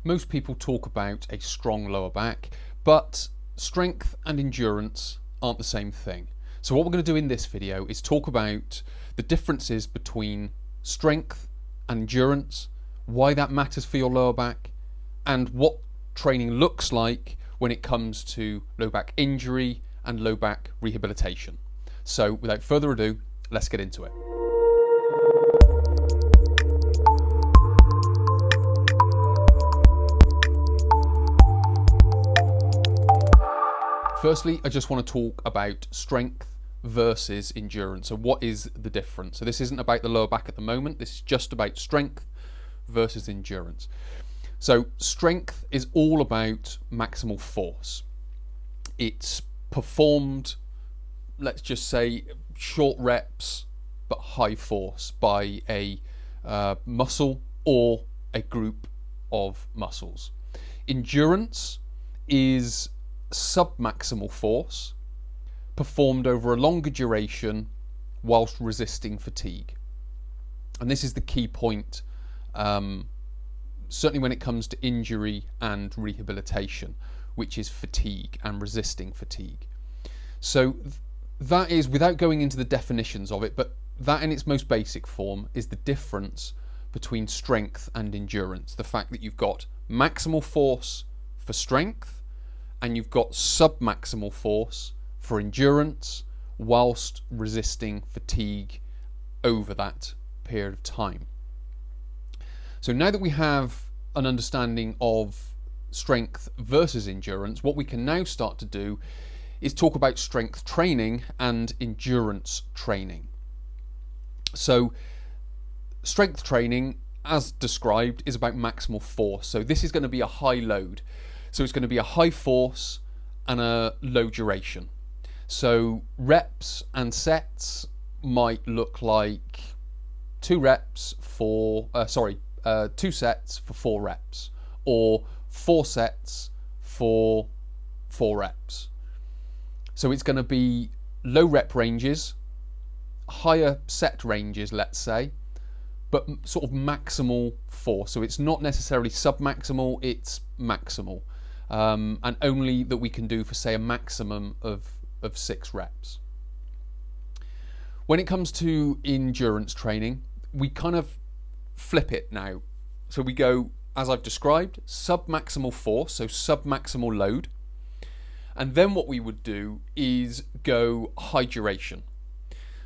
Most people talk about a strong lower back, but strength and endurance aren't the same thing. So what we're going to do in this video is talk about the differences between strength and endurance, why that matters for your lower back, and what training looks like when it comes to low back injury and low back rehabilitation. So without further ado, let's get into it. Firstly, I just want to talk about strength versus endurance. So what is the difference? So this isn't about the lower back at the moment, this is just about strength versus endurance. So strength is all about maximal force. It's performed, let's just say, short reps but high force by a muscle or a group of muscles. Endurance is submaximal force performed over a longer duration whilst resisting fatigue. And this is the key point, certainly when it comes to injury and rehabilitation, which is fatigue and resisting fatigue. So that is, without going into the definitions of it, but that in its most basic form is the difference between strength and endurance. The fact that you've got maximal force for strength and you've got submaximal force for endurance whilst resisting fatigue over that period of time. So now that we have an understanding of strength versus endurance, what we can now start to do is talk about strength training and endurance training. So strength training, as described, is about maximal force. So this is going to be a high load. So it's going to be a high force and a low duration. So reps and sets might look like 2 sets for 4 reps, or 4 sets for 4 reps. So it's going to be low rep ranges, higher set ranges, let's say, but sort of maximal force. So it's not necessarily submaximal, it's maximal. And only that we can do for, say, a maximum of 6 reps. When it comes to endurance training, we kind of flip it now. So we go, as I've described, submaximal force, so submaximal load. And then what we would do is go high duration.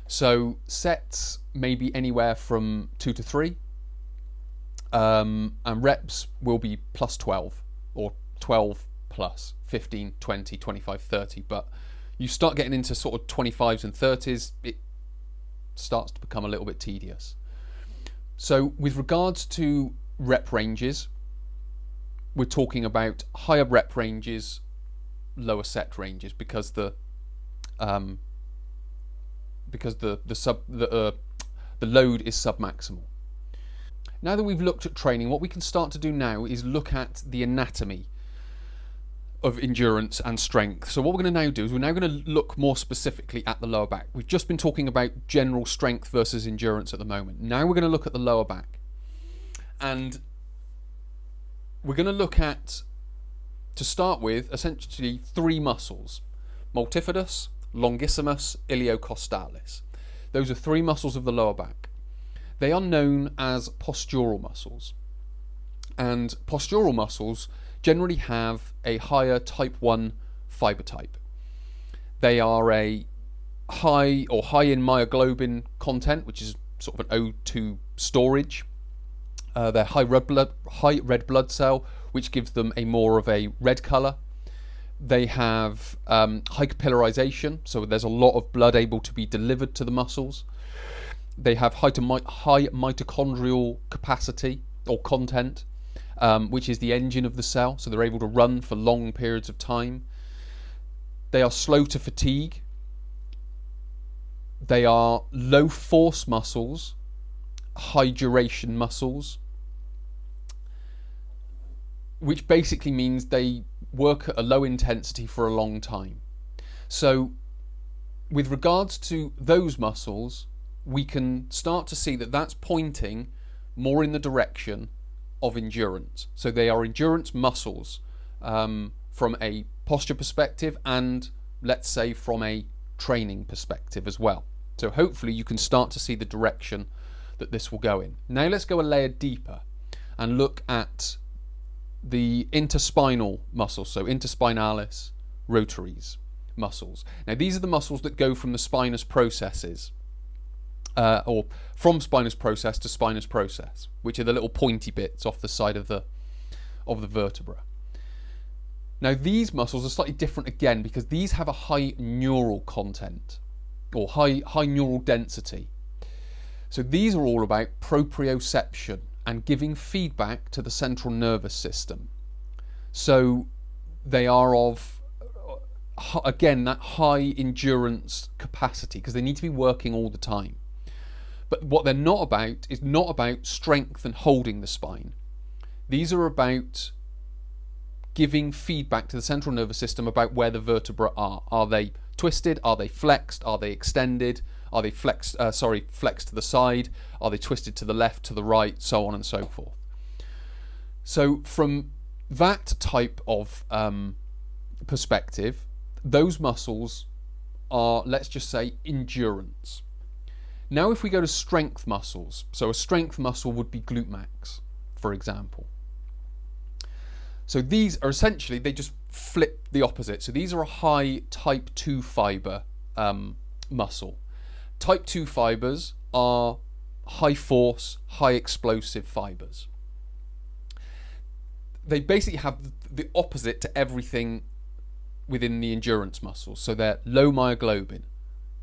So sets maybe anywhere from 2 to 3, and reps will be plus 12 or 12 plus 15, 20, 25, 30. But you start getting into sort of 25s and 30s, it starts to become a little bit tedious. So with regards to rep ranges, we're talking about higher rep ranges, lower set ranges, because the load is submaximal. Now that we've looked at training, what we can start to do now is look at the anatomy of endurance and strength. So what we're going to now do is we're now going to look more specifically at the lower back. We've just been talking about general strength versus endurance at the moment. Now we're going to look at the lower back. And we're going to look at, to start with, essentially 3 muscles: multifidus, longissimus, iliocostalis. Those are 3 muscles of the lower back. They are known as postural muscles. And postural muscles generally have a higher type 1 fiber type. They are a high in myoglobin content, which is sort of an O2 storage. They're high red blood cell, which gives them more of a red colour. They have high capillarization, so there's a lot of blood able to be delivered to the muscles. They have high mitochondrial capacity or content, which is the engine of the cell, so they're able to run for long periods of time. They are slow to fatigue. They are low force muscles, high duration muscles, which basically means they work at a low intensity for a long time. So with regards to those muscles, we can start to see that that's pointing more in the direction of endurance. So they are endurance muscles from a posture perspective and, let's say, from a training perspective as well. So hopefully you can start to see the direction that this will go in. Now let's go a layer deeper and look at the interspinal muscles, so interspinalis rotaries muscles. Now these are the muscles that go from the spinous processes, or from spinous process to spinous process, which are the little pointy bits off the side of the vertebra. Now these muscles are slightly different again because these have a high neural content, or high neural density. So these are all about proprioception and giving feedback to the central nervous system. So they are of, again, that high endurance capacity because they need to be working all the time. But what they're not about is not about strength and holding the spine. These are about giving feedback to the central nervous system about where the vertebrae are. Are they twisted? Are they flexed? Are they extended? Are they flexed to the side? Are they twisted to the left, to the right, so on and so forth? So from that type of perspective, those muscles are, let's just say, endurance. Now if we go to strength muscles, so a strength muscle would be glute max, for example. So these are essentially, they just flip the opposite. So these are a high type 2 fiber muscle. Type 2 fibers are high force, high explosive fibers. They basically have the opposite to everything within the endurance muscles. So they're low myoglobin,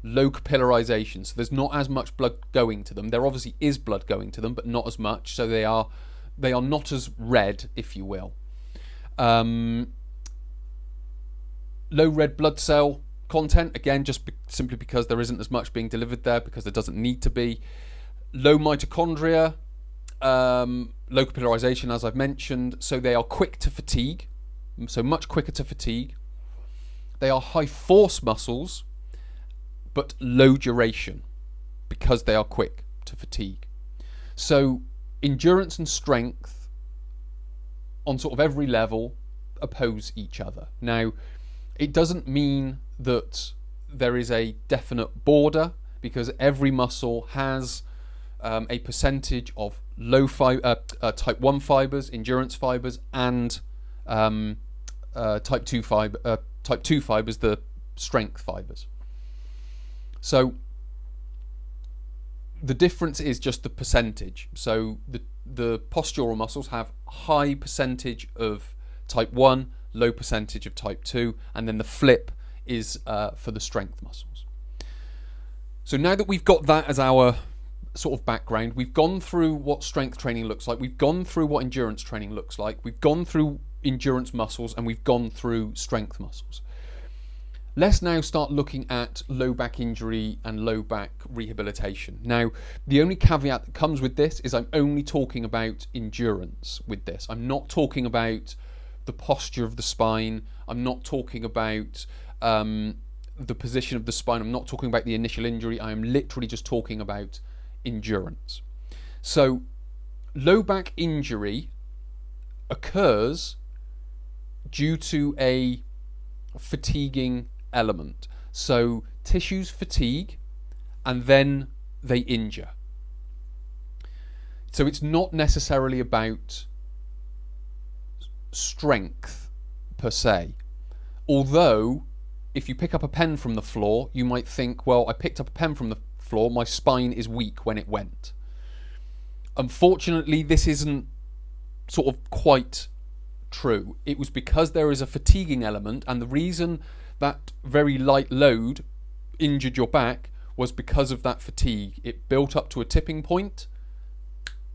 low capillarization, so there's not as much blood going to them. There obviously is blood going to them, but not as much, so they are not as red, if you will. Low red blood cell content, again, just simply because there isn't as much being delivered there, because there doesn't need to be. Low mitochondria, low capillarization, as I've mentioned, so they are quick to fatigue, so much quicker to fatigue. They are high force muscles, but low duration, because they are quick to fatigue. So endurance and strength on sort of every level oppose each other. Now, it doesn't mean that there is a definite border, because every muscle has a percentage of type 1 fibers, endurance fibers, and type 2 fibers, the strength fibers. So the difference is just the percentage. So the postural muscles have high percentage of type 1, low percentage of type 2, and then the flip is for the strength muscles. So now that we've got that as our sort of background, we've gone through what strength training looks like, we've gone through what endurance training looks like, we've gone through endurance muscles, and we've gone through strength muscles. Let's now start looking at low back injury and low back rehabilitation. Now, the only caveat that comes with this is I'm only talking about endurance with this. I'm not talking about the posture of the spine. I'm not talking about the position of the spine. I'm not talking about the initial injury. I am literally just talking about endurance. So, low back injury occurs due to a fatiguing element. So tissues fatigue and then they injure. So it's not necessarily about strength per se. Although if you pick up a pen from the floor, you might think, well, I picked up a pen from the floor, my spine is weak when it went. Unfortunately, this isn't sort of quite true. It was because there is a fatiguing element, and the reason that very light load injured your back was because of that fatigue. It built up to a tipping point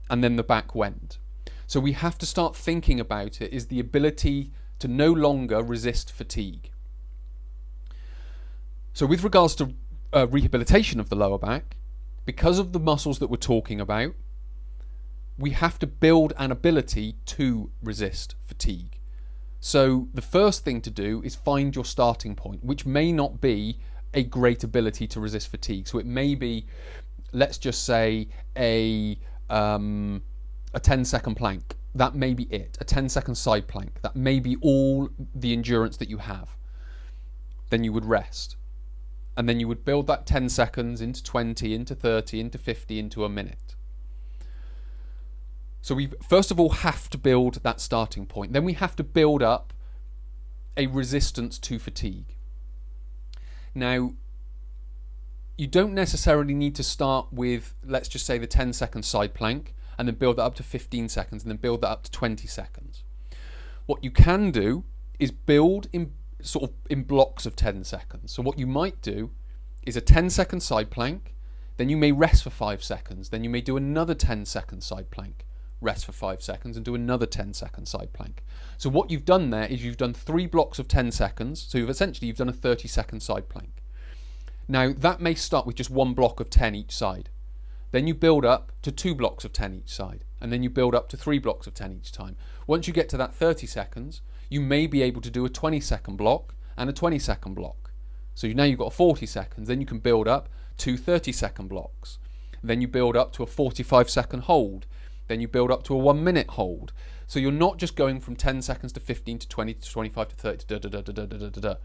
and then the back went. So we have to start thinking about it is the ability to no longer resist fatigue. So with regards to rehabilitation of the lower back, because of the muscles that we're talking about, we have to build an ability to resist fatigue. So the first thing to do is find your starting point, which may not be a great ability to resist fatigue. So it may be, let's just say, a 10-second plank, that may be it. A 10-second side plank. That may be all the endurance that you have. Then you would rest. And then you would build that 10 seconds into 20, into 30, into 50, into a minute. So we first of all have to build that starting point. Then we have to build up a resistance to fatigue. Now, you don't necessarily need to start with, let's just say, the 10-second side plank and then build that up to 15 seconds and then build that up to 20 seconds. What you can do is build in blocks of 10 seconds. So what you might do is a 10-second side plank, then you may rest for 5 seconds, then you may do another 10-second side plank, rest for 5 seconds, and do another 10-second side plank. So what you've done there is you've done 3 blocks of 10 seconds, so you've done a 30-second side plank. Now that may start with just 1 block of 10 each side. Then you build up to 2 blocks of 10 each side, and then you build up to 3 blocks of 10 each time. Once you get to that 30 seconds, you may be able to do a 20-second block and a 20-second block. So now you've got 40 seconds, then you can build up 2 30-second blocks. Then you build up to a 45-second hold. Then you build up to a 1-minute hold. So you're not just going from 10 seconds to 15 to 20 to 25 to 30 to da-da-da-da-da-da-da-da.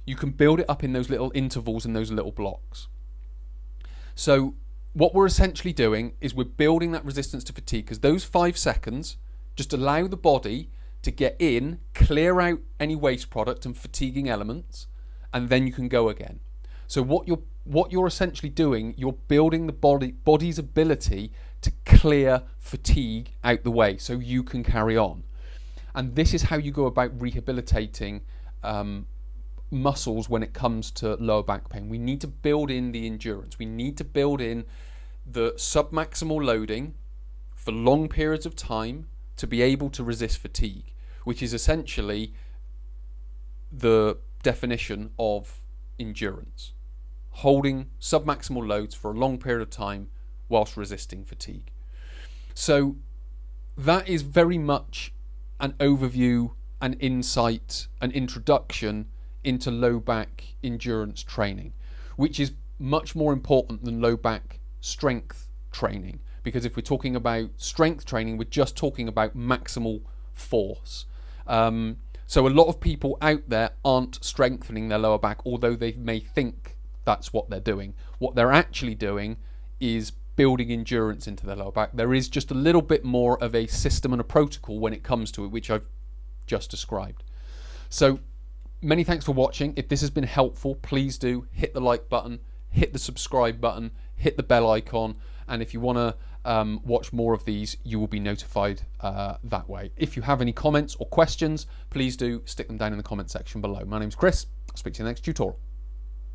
You can build it up in those little intervals and those little blocks. So what we're essentially doing is we're building that resistance to fatigue, because those 5 seconds just allow the body to get in, clear out any waste product and fatiguing elements, and then you can go again. So what you're essentially doing, you're building the body's ability to clear fatigue out the way so you can carry on. And this is how you go about rehabilitating muscles when it comes to lower back pain. We need to build in the endurance. We need to build in the submaximal loading for long periods of time to be able to resist fatigue, which is essentially the definition of endurance. Holding submaximal loads for a long period of time whilst resisting fatigue. So that is very much an overview, an insight, an introduction into low back endurance training, which is much more important than low back strength training, because if we're talking about strength training, we're just talking about maximal force. So a lot of people out there aren't strengthening their lower back, although they may think that's what they're doing. What they're actually doing is building endurance into their lower back. There is just a little bit more of a system and a protocol when it comes to it, which I've just described. So many thanks for watching. If this has been helpful, please do hit the like button, hit the subscribe button, hit the bell icon, and if you want to watch more of these, you will be notified that way. If you have any comments or questions, please do stick them down in the comment section below. My name's Chris. I'll speak to you in the next tutorial.